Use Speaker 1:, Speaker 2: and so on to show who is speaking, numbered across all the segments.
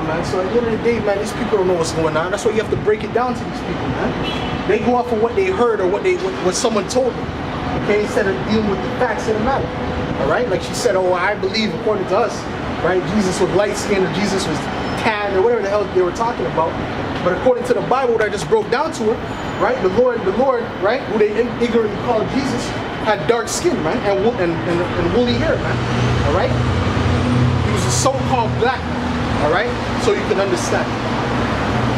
Speaker 1: on, man. So at the end of the day, man, these people don't know what's going on. That's why you have to break it down to these people, man. They go off of what they heard or what someone told them, okay, instead of dealing with the facts of the matter. All right, like she said, oh, I believe according to us, right, Jesus was light skinned or Jesus was tan or whatever the hell they were talking about. But according to the Bible that I just broke down to her, right, the Lord, right, who they ignorantly called Jesus, had dark skin, man, and woolly hair, man. All right, he was a so-called black man. All right, so you can understand.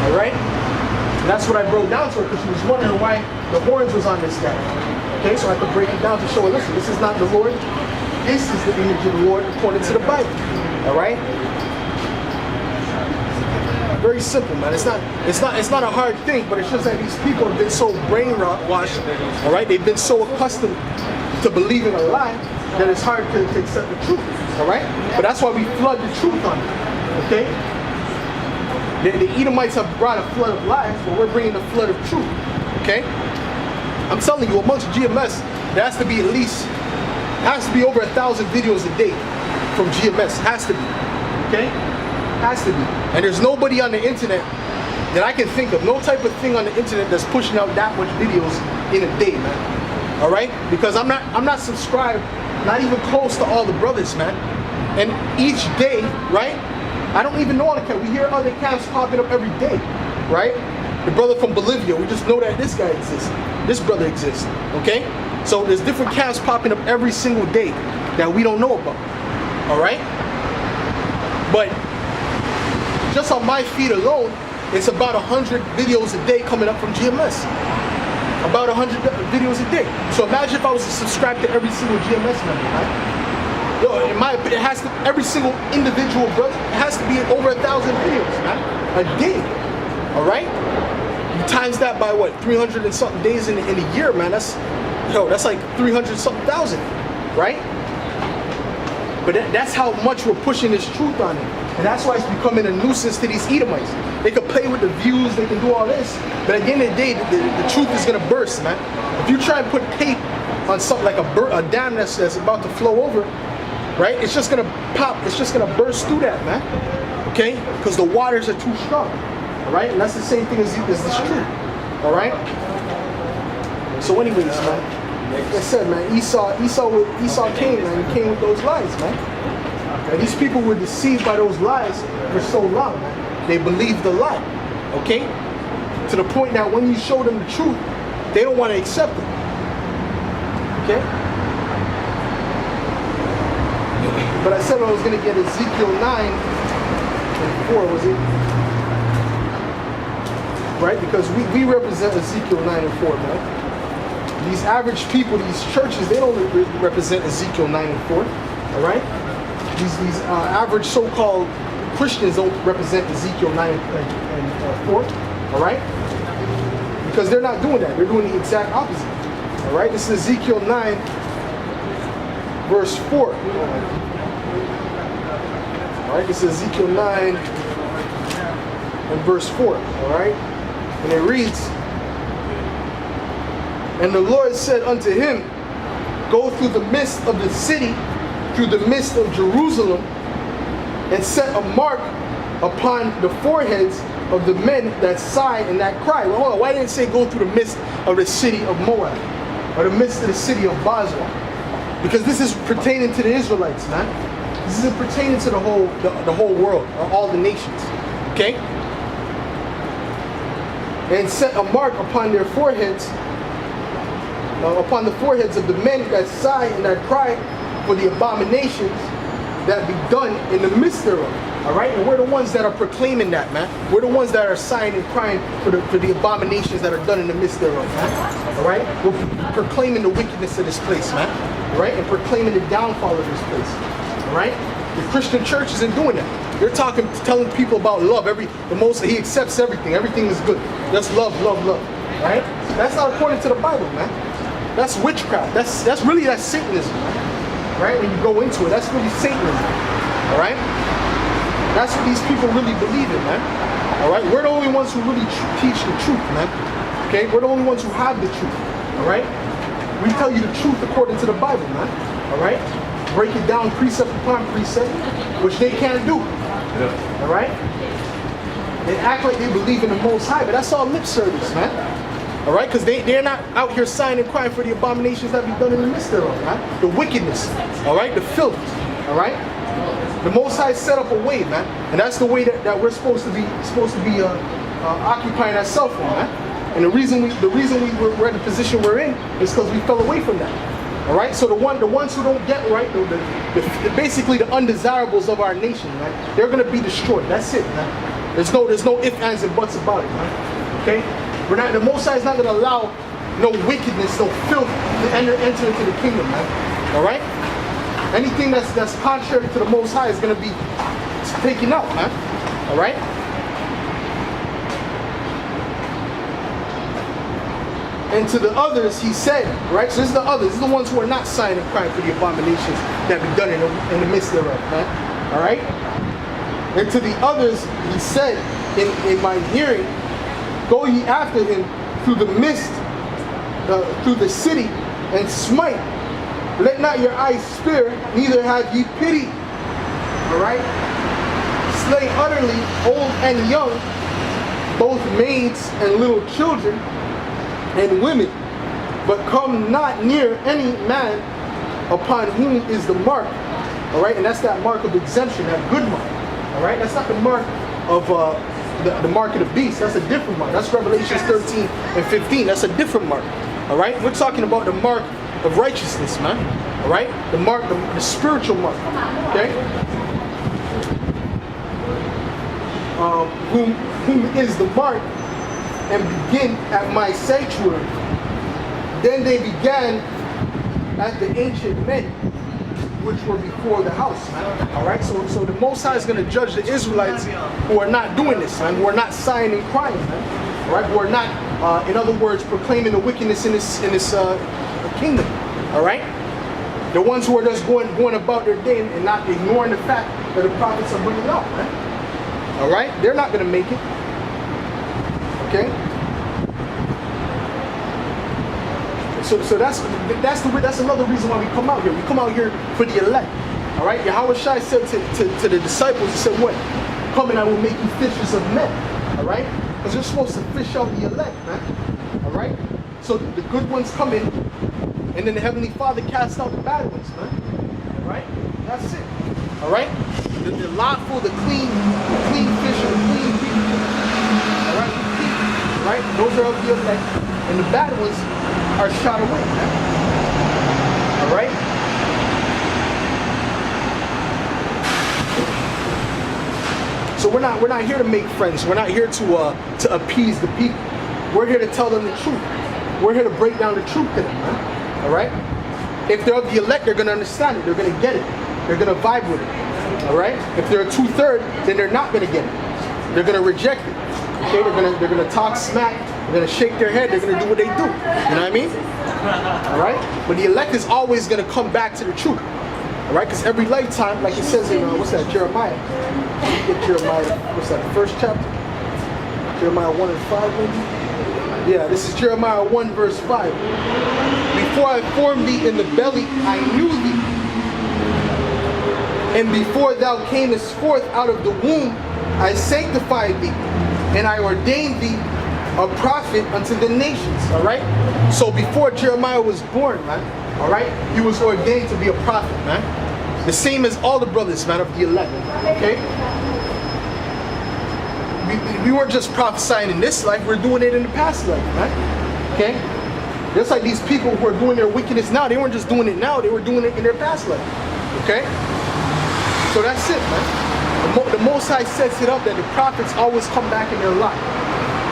Speaker 1: All right, and that's what I broke down to her because she was wondering why the horns was on this guy. Okay, so I had to break it down to show her, listen, this is not the Lord. This is the image of the Lord according to the Bible. All right. Very simple, man. It's not a hard thing, but it's just that these people have been so brainwashed, all right? They've been so accustomed to believing a lie that it's hard to accept the truth, all right? But that's why we flood the truth on them, okay? The Edomites have brought a flood of lies, but we're bringing a flood of truth, okay? I'm telling you, amongst GMS, there has to be over 1,000 videos a day from GMS. Has to be, okay? Has to be. And there's nobody on the internet that I can think of, no type of thing on the internet that's pushing out that much videos in a day, man. All right? Because I'm not subscribed, not even close to all the brothers, man. And each day, right? I don't even know all the camps. We hear other camps popping up every day, right? The brother from Bolivia, we just know that this guy exists. This brother exists, okay? So there's different camps popping up every single day that we don't know about, all right? But just on my feed alone, it's about 100 videos a day coming up from GMS. About 100 videos a day. So imagine if I was to subscribe to every single GMS member, right? Yo, in my opinion, it has to, every single individual brother, it has to be over 1,000 videos, man, a day. All right? You times that by what, 300 and something days in a year, man. That's like 300 something thousand, right? But that's how much we're pushing this truth on it. And that's why it's becoming a nuisance to these Edomites. They can play with the views, they can do all this, but at the end of the day, the truth is gonna burst, man. If you try and put tape on something like a dam that's about to flow over, right? It's just gonna pop, it's just gonna burst through that, man. Okay? Because the waters are too strong. Alright? And that's the same thing as this truth. Alright? So anyways, man, like I said, man, Esau came, man. He came with those lies, man. And these people were deceived by those lies for so long, man. They believed the lie, okay? To the point that when you show them the truth, they don't want to accept it, okay? But I said I was going to get Ezekiel 9 and 4, was it? Right? Because we represent Ezekiel 9 and 4, man. These average people, these churches, they don't represent Ezekiel 9 and 4, all right? These average so-called Christians don't represent Ezekiel 9 and 4, all right? Because they're not doing that. They're doing the exact opposite, all right? This is Ezekiel 9, verse 4. All right, this is Ezekiel 9 and verse 4, all right? And it reads, "And the Lord said unto him, Go through the midst of the city, through the midst of Jerusalem, and set a mark upon the foreheads of the men that sigh and that cry." Well, hold on, why didn't it say go through the midst of the city of Moab, or the midst of the city of Basra? Because this is pertaining to the Israelites, man. This isn't pertaining to the whole world, or all the nations, okay? "And set a mark upon their foreheads, upon the foreheads of the men that sigh and that cry for the abominations that be done in the midst thereof." All right, and we're the ones that are proclaiming that, man. We're the ones that are sighing and crying for the abominations that are done in the midst thereof, man. All right, we're proclaiming the wickedness of this place, man. All right, and proclaiming the downfall of this place. All right, the Christian church isn't doing that. They're telling people about love. He accepts everything. Everything is good. Just love, love, love. Right? That's not according to the Bible, man. That's witchcraft. That's Satanism, man. Right? When you go into it, that's really Satanism. All right? That's what these people really believe in, man. All right? We're the only ones who really teach the truth, man. Okay? We're the only ones who have the truth. All right? We tell you the truth according to the Bible, man. All right? Break it down precept upon precept, which they can't do. Yeah. All right? and act like they believe in the Most High, but that's all lip service, man. All right, because they're not out here sighing and crying for the abominations that be done in the midst thereof, man. The wickedness, all right, the filth, all right. The Most High set up a way, man, and that's the way that we're supposed to be occupying ourselves on, man. And the reason we're in the position we're in is because we fell away from that. All right, so the ones who don't get right, basically the undesirables of our nation, right? They're gonna be destroyed. That's it, man. There's no ifs, ands, and buts about it, man. Okay, the Most High is not gonna allow no wickedness, no filth to enter into the kingdom, man. All right, anything that's contrary to the Most High is gonna be taken out, man. All right. And to the others, he said, right? So this is the others. This is the ones who are not sighing and crying for the abominations that be done in the midst thereof, man. All right? And to the others, he said in my hearing, go ye after him through the mist, through the city, and smite. Let not your eyes spare, neither have ye pity. All right? Slay utterly old and young, both maids and little children, and women, but come not near any man upon whom is the mark. All right, and that's that mark of exemption, that good mark. All right, that's not the mark of the mark of the beast. That's a different mark. That's Revelations 13 and 15. That's a different mark. All right, we're talking about the mark of righteousness, man. All right, the mark, the spiritual mark. Okay. Whom is the mark? And begin at my sanctuary. Then they began at the ancient men, which were before the house. All right, so the Most High is going to judge the Israelites who are not doing this, man, who are not sighing and crying, man. All right, who are not, in other words, proclaiming the wickedness in this kingdom. All right, the ones who are just going about their day and not ignoring the fact that the prophets are bringing out, man. All right, they're not going to make it. Okay. So that's another reason why we come out here. We come out here for the elect. All right. Yahweh Shai said to the disciples, he said, "What? Come and I will make you fishers of men." All right. Because you're supposed to fish out the elect, man. All right. So the good ones come in, and then the Heavenly Father casts out the bad ones, man. All right. That's it. All right. The lawful, the clean fish, and the clean people. All right. Right? Those are of the elect, and the bad ones are shot away, man. All right? So we're not here to make friends. We're not here to appease the people. We're here to tell them the truth. We're here to break down the truth to them, man. All right? If they're of the elect, they're going to understand it. They're going to get it. They're going to vibe with it. All right? If they're a 2/3, then they're not going to get it. They're going to reject it. Okay, they're gonna talk smack, they're gonna shake their head, they're gonna do what they do. You know what I mean? Alright? But the elect is always gonna come back to the truth. Alright? Because every lifetime, like it says in what's that, Jeremiah? Get Jeremiah, what's that, the first chapter? Jeremiah 1 and 5 maybe? Yeah, this is Jeremiah 1 verse 5. Before I formed thee in the belly, I knew thee. And before thou camest forth out of the womb, I sanctified thee. And I ordained thee a prophet unto the nations, all right? So before Jeremiah was born, man, all right, he was ordained to be a prophet, man. The same as all the brothers, man, of the elect, okay? We weren't just prophesying in this life, we're doing it in the past life, man, okay? Just like these people who are doing their wickedness now, they weren't just doing it now, they were doing it in their past life, okay? So that's it, man. The Most High sets it up that the prophets always come back in their life.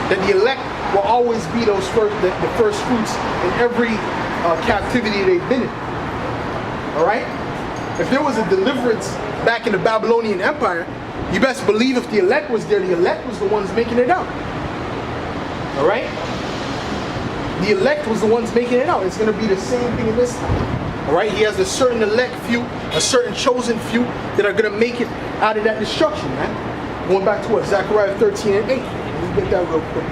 Speaker 1: That the elect will always be those the first fruits in every captivity they've been in. All right? If there was a deliverance back in the Babylonian Empire, you best believe if the elect was there, the elect was the ones making it out. All right? The elect was the ones making it out. It's going to be the same thing in this time. All right, he has a certain elect few, a certain chosen few that are going to make it out of that destruction, man. Going back to what? Zechariah 13 and 8. Let's get that real quick.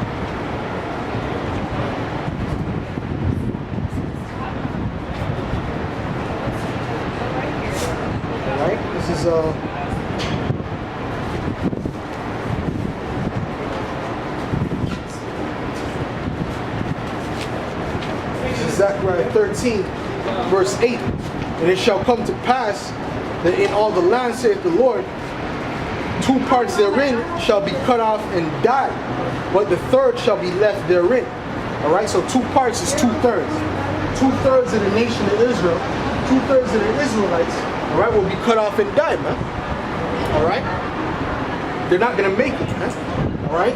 Speaker 1: All right, this is 17, verse 8. And it shall come to pass that in all the land, saith the Lord, 2 parts therein shall be cut off and die, but the third shall be left therein. All right, so 2 parts is 2/3. 2/3 of the nation of Israel, 2/3 of the Israelites, all right, will be cut off and die, man. All right, they're not gonna make it, man. All right,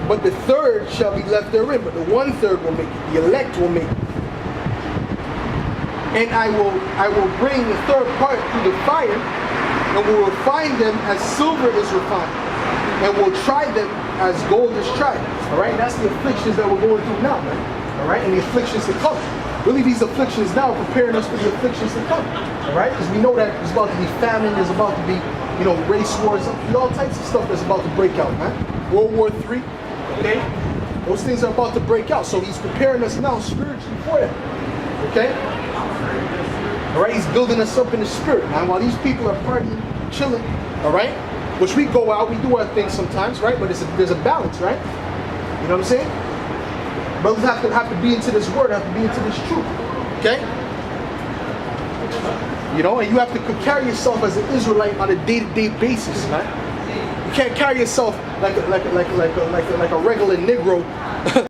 Speaker 1: but the third shall be left therein. But the 1/3 will make it. The elect will make it. And I will bring the third part through the fire, and will refine them as silver is refined, and will try them as gold is tried. All right, that's the afflictions that we're going through now, man. All right, and the afflictions to come. Really, these afflictions now are preparing us for the afflictions to come. All right, because we know that there's about to be famine, there's about to be, race wars, all types of stuff that's about to break out, man. World War III, okay? Those things are about to break out. So he's preparing us now spiritually for that. Okay? All right, he's building us up in the spirit, man. While these people are partying, chilling, all right? Which we go out, we do our thing sometimes, right? But there's a balance, right? You know what I'm saying? Brothers have to be into this word, have to be into this truth. Okay? And you have to carry yourself as an Israelite on a day-to-day basis, man. You can't carry yourself like a regular Negro